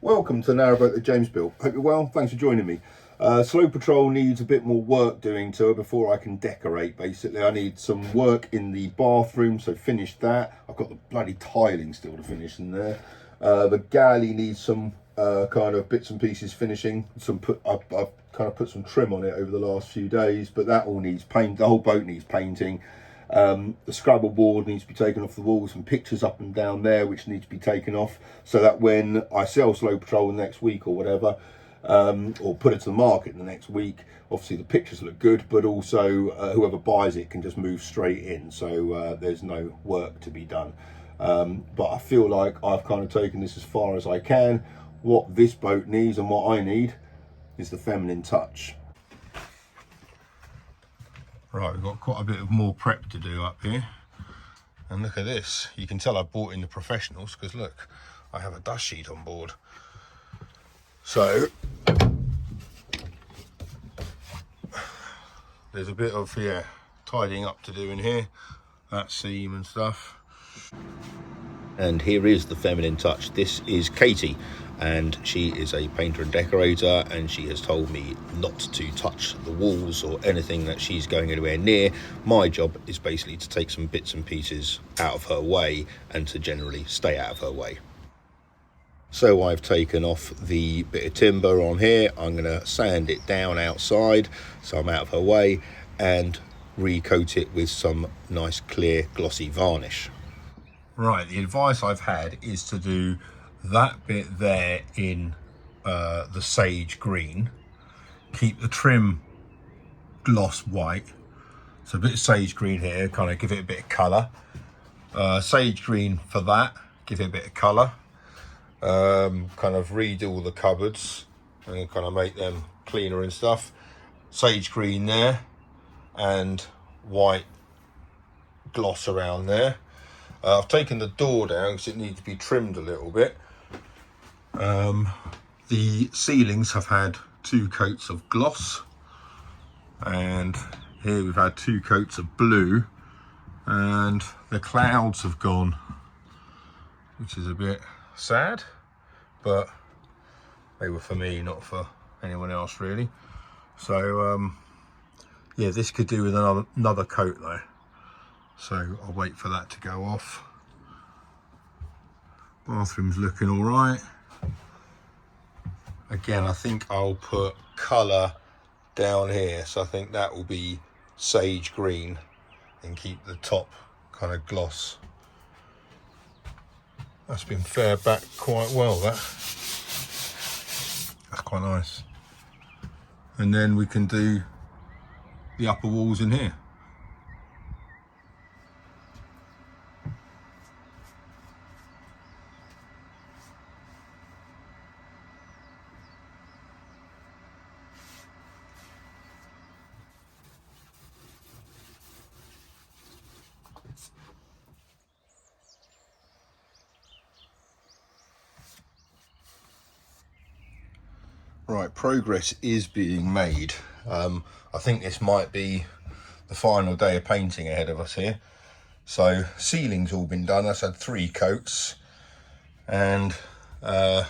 Welcome to Narrowboat that James built. Hope you're well. Thanks for joining me. SLOE Patrol needs a bit more work doing to it before I can decorate. Basically, I need some work in the bathroom, so finish that. I've got the bloody tiling still to finish in there. The galley needs some kind of bits and pieces finishing. I've kind of put some trim on it over the last few days, but that all needs paint. The whole boat needs painting. The Scrabble board needs to be taken off the walls, some pictures up and down there which need to be taken off, so that when I sell SLOE Patrol the next week or whatever, or put it to the market the next week, obviously the pictures look good, but also whoever buys it can just move straight in, so there's no work to be done. But I feel like I've kind of taken this as far as I can. What this boat needs and what I need is the feminine touch. Right, we've got quite a bit of more prep to do up here. And look at this. You can tell I brought in the professionals because look, I have a dust sheet on board. So there's a bit of, tidying up to do in here. That seam and stuff. And here is the feminine touch. This is Katie, and she is a painter and decorator, and she has told me not to touch the walls or anything that she's going anywhere near. My job is basically to take some bits and pieces out of her way and to generally stay out of her way. So I've taken off the bit of timber on here. I'm going to sand it down outside so I'm out of her way and recoat it with some nice clear glossy varnish. Right, the advice I've had is to do that bit there in the sage green, keep the trim gloss white, so a bit of sage green here, kind of give it a bit of colour, sage green for that, give it a bit of colour, kind of redo all the cupboards and kind of make them cleaner and stuff, sage green there and white gloss around there. I've taken the door down because it needs to be trimmed a little bit. The ceilings have had 2 coats of gloss, and here we've had 2 coats of blue, and the clouds have gone, which is a bit sad, but they were for me, not for anyone else really. So yeah, this could do with another coat though. So I'll wait for that to go off. Bathroom's looking all right. Again, I think I'll put colour down here. So I think that will be sage green and keep the top kind of gloss. That's been fared back quite well, that's quite nice. And then we can do the upper walls in here. Right, progress is being made. I think this might be the final day of painting ahead of us here. So ceiling's all been done. That's had 3 coats, and I've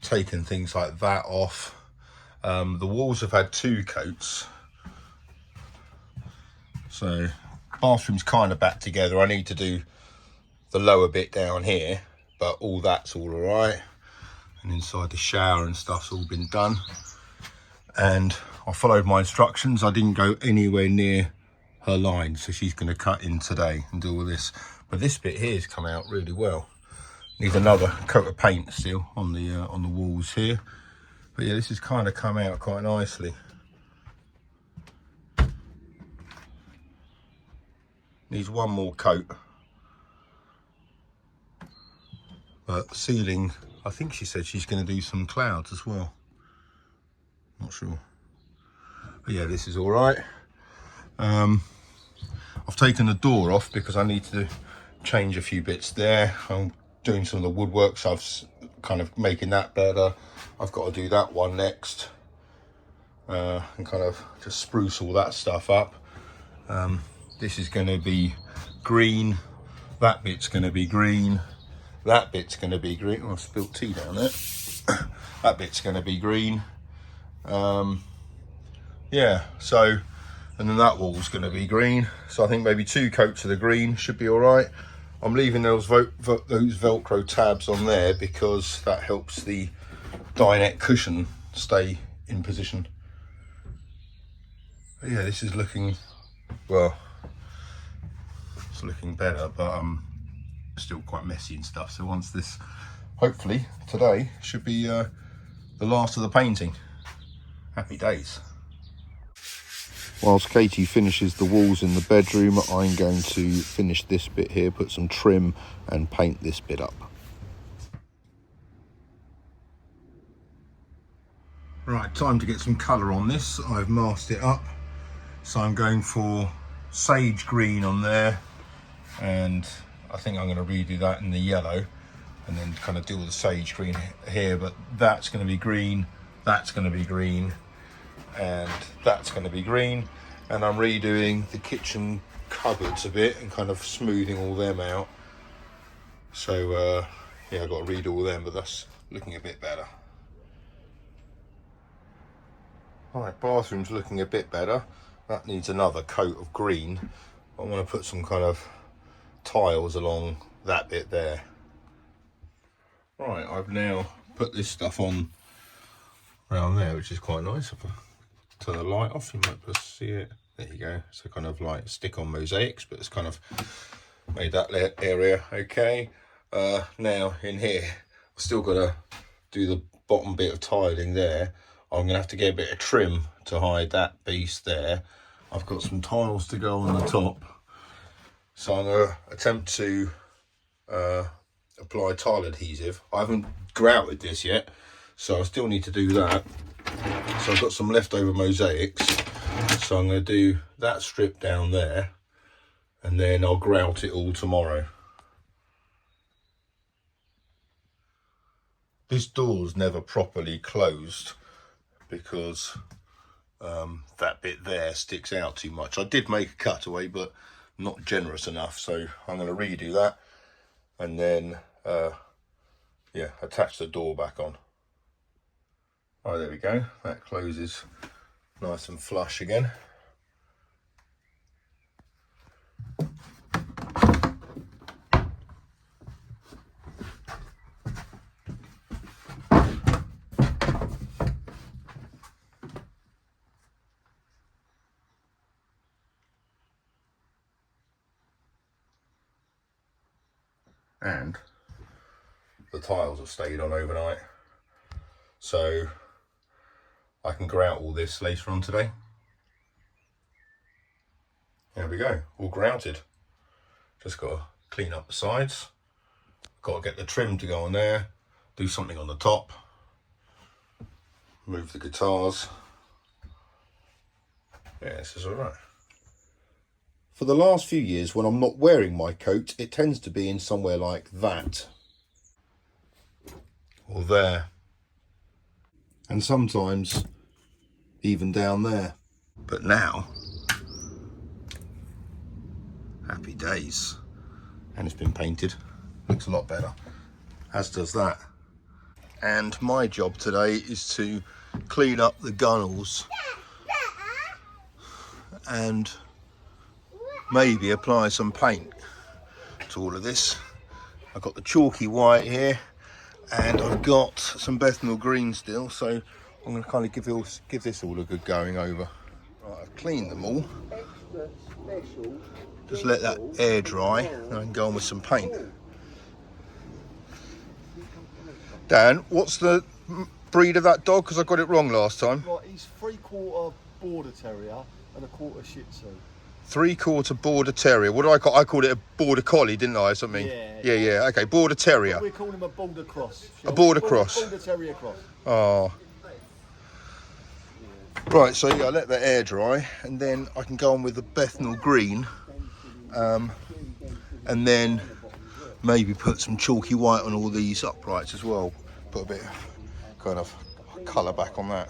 taken things like that off. The walls have had 2 coats. So bathroom's kind of back together. I need to do the lower bit down here, but all that's all right. And inside the shower and stuff's all been done, and I followed my instructions. I didn't go anywhere near her line, so she's going to cut in today and do all this. But this bit here has come out really well. Needs another coat of paint still on the walls here, but yeah, this has kind of come out quite nicely. Needs one more coat, but the ceiling, I think she said she's going to do some clouds as well. Not sure. But yeah, this is all right. I've taken the door off because I need to change a few bits there. I'm doing some of the woodwork, so I've kind of making that better. I've got to do that one next. And kind of just spruce all that stuff up. This is going to be green. That bit's going to be green. That bit's going to be green. Oh, I spilled tea down there. That bit's going to be green. Yeah, so, and then that wall's going to be green. So I think maybe 2 coats of the green should be all right. I'm leaving those Velcro tabs on there because that helps the dinette cushion stay in position. But yeah, this is looking, well, it's looking better, but still quite messy and stuff. So once this, hopefully today, should be the last of the painting. Happy days. Whilst Katie finishes the walls in the bedroom, I'm going to finish this bit here, put some trim and paint this bit up. Right, time to get some colour on this. I've masked it up. So I'm going for sage green on there, and I think I'm going to redo that in the yellow and then kind of do all the sage green here, but that's going to be green, that's going to be green, and that's going to be green. And I'm redoing the kitchen cupboards a bit and kind of smoothing all them out. So yeah, I've got to redo all them, but that's looking a bit better. Alright, bathroom's looking a bit better. That needs another coat of green. I want to put some kind of tiles along that bit there. Right, I've now put this stuff on around there, which is quite nice. If I turn the light off, you might be able to see it. There you go. So kind of like stick-on mosaics, but it's kind of made that area okay. Now in here, I've still got to do the bottom bit of tiling there. I'm going to have to get a bit of trim to hide that beast there. I've got some tiles to go on the top. So I'm going to attempt to apply tile adhesive. I haven't grouted this yet, so I still need to do that. So I've got some leftover mosaics. So I'm going to do that strip down there, and then I'll grout it all tomorrow. This door's never properly closed because that bit there sticks out too much. I did make a cutaway, but not generous enough, so I'm going to redo that and then yeah, attach the door back on. Oh, there we go, that closes nice and flush again. And the tiles have stayed on overnight, so I can grout all this later on today. There we go, all grouted. Just got to clean up the sides, got to get the trim to go on there, do something on the top, move the guitars. Yeah, this is all right. For the last few years, when I'm not wearing my coat, it tends to be in somewhere like that. Or there. And sometimes even down there. But now, happy days. And it's been painted. Looks a lot better. As does that. And my job today is to clean up the gunnels and maybe apply some paint to all of this. I've got the chalky white here, and I've got some Bethnal green still, so I'm going to kind of give this all a good going over. Right, I've cleaned them all. Just let that air dry, and I can go on with some paint. Dan, what's the breed of that dog? Because I got it wrong last time. Right, he's 3/4 Border Terrier and 1/4 Shih Tzu. 3/4 Border Terrier. What do I call? I called it a Border Collie, didn't I, or something? Yeah. Okay, Border Terrier. We call him a Border Cross. A Border Cross. Border Terrier Cross. Oh. Right, so yeah, I let the air dry, and then I can go on with the Bethnal green, and then maybe put some chalky white on all these uprights as well. Put a bit of kind of colour back on that.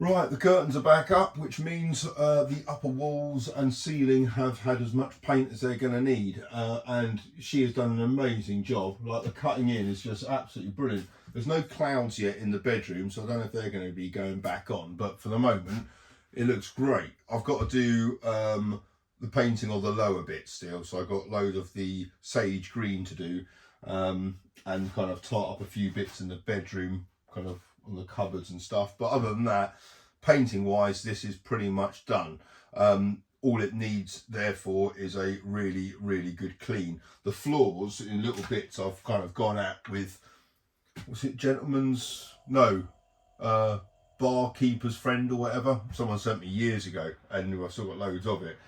Right, the curtains are back up, which means the upper walls and ceiling have had as much paint as they're going to need. And she has done an amazing job. Like, the cutting in is just absolutely brilliant. There's no clouds yet in the bedroom, so I don't know if they're going to be going back on. But for the moment, it looks great. I've got to do the painting of the lower bit still. So I've got loads of the sage green to do and kind of tart up a few bits in the bedroom, kind of on the cupboards and stuff. But other than that, painting wise, this is pretty much done. All it needs therefore is a really, really good clean. The floors in little bits I've kind of gone at with, was it gentleman's, no, barkeeper's friend or whatever, someone sent me years ago, and I've still got loads of it,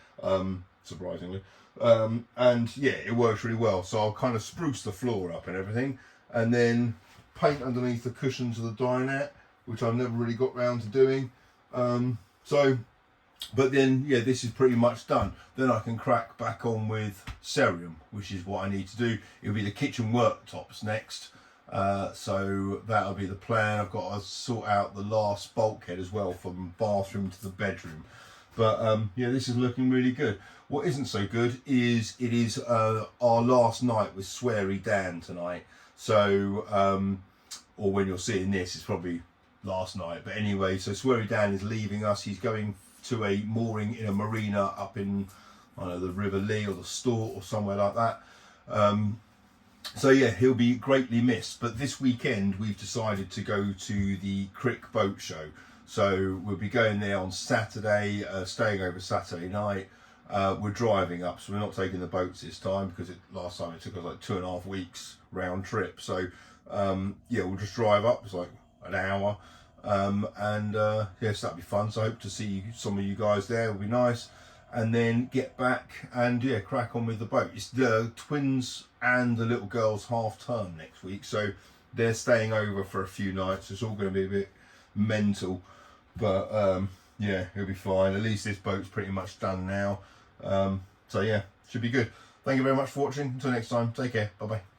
surprisingly. And yeah, it works really well. So I'll kind of spruce the floor up and everything, and then paint underneath the cushions of the dinette, which I've never really got round to doing. But then yeah, this is pretty much done. Then I can crack back on with cerium, which is what I need to do. It'll be the kitchen worktops next. So that'll be the plan. I've got to sort out the last bulkhead as well, from bathroom to the bedroom. But yeah, this is looking really good. What isn't so good is it is our last night with Sweary Dan tonight. So, or when you're seeing this, it's probably last night. But anyway, so Sweary Dan is leaving us. He's going to a mooring in a marina up in, I don't know, the River Lee or the Stort or somewhere like that. So yeah, he'll be greatly missed. But this weekend we've decided to go to the Crick Boat Show. So we'll be going there on Saturday, staying over Saturday night. We're driving up, so we're not taking the boats this time, because last time it took us like 2.5 weeks round trip. So yeah, we'll just drive up. It's like an hour. Yes, that'll be fun. So I hope to see some of you guys there. It'll be nice. And then get back and yeah, crack on with the boat. It's the twins and the little girl's half term next week, so they're staying over for a few nights. It's all going to be a bit mental, but yeah, it'll be fine. At least this boat's pretty much done now. So yeah, should be good. Thank you very much for watching. Until next time, take care. Bye bye.